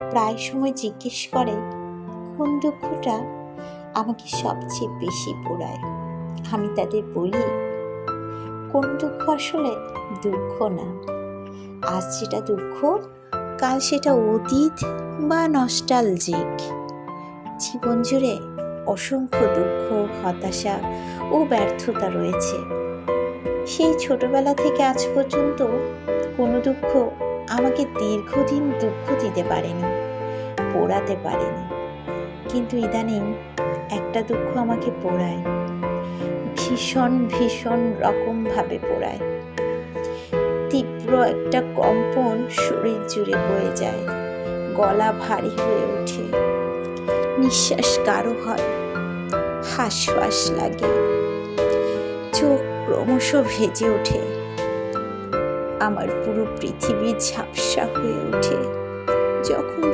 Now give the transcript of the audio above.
প্রায় সময় জিজ্ঞেস করে কোন দুঃখটা আমাকে সবচেয়ে বেশি পোড়ায়। আমি তাদের বলি, কোন দুঃখ আসলে দুঃখ না। আজ যেটা দুঃখ, কাল সেটা অতীত বা নস্টালজিক। জীবন জুড়ে অসংখ্য দুঃখ, হতাশা ও ব্যর্থতা রয়েছে। সেই ছোটবেলা থেকে আজ পর্যন্ত কোনো দুঃখ আমাকে দীর্ঘদিন দুঃখ দিতে পারেনি, পোড়াতে পারেনি। কিন্তু ইদানিং একটা দুঃখ আমাকে পোড়ায়, ভীষণ ভীষণ রকমভাবে পোড়ায়। তীব্র একটা কম্পন শরীর জুড়ে বয়ে যায়, গলা ভারী হয়ে ওঠে, নিঃশ্বাস গাঢ় হয়, হাঁসফাঁস লাগে, চোখ ক্রমশ ভেজে ওঠে, আমার পুরো পৃথিবী ঝাপসা হয়ে ওঠে। যখন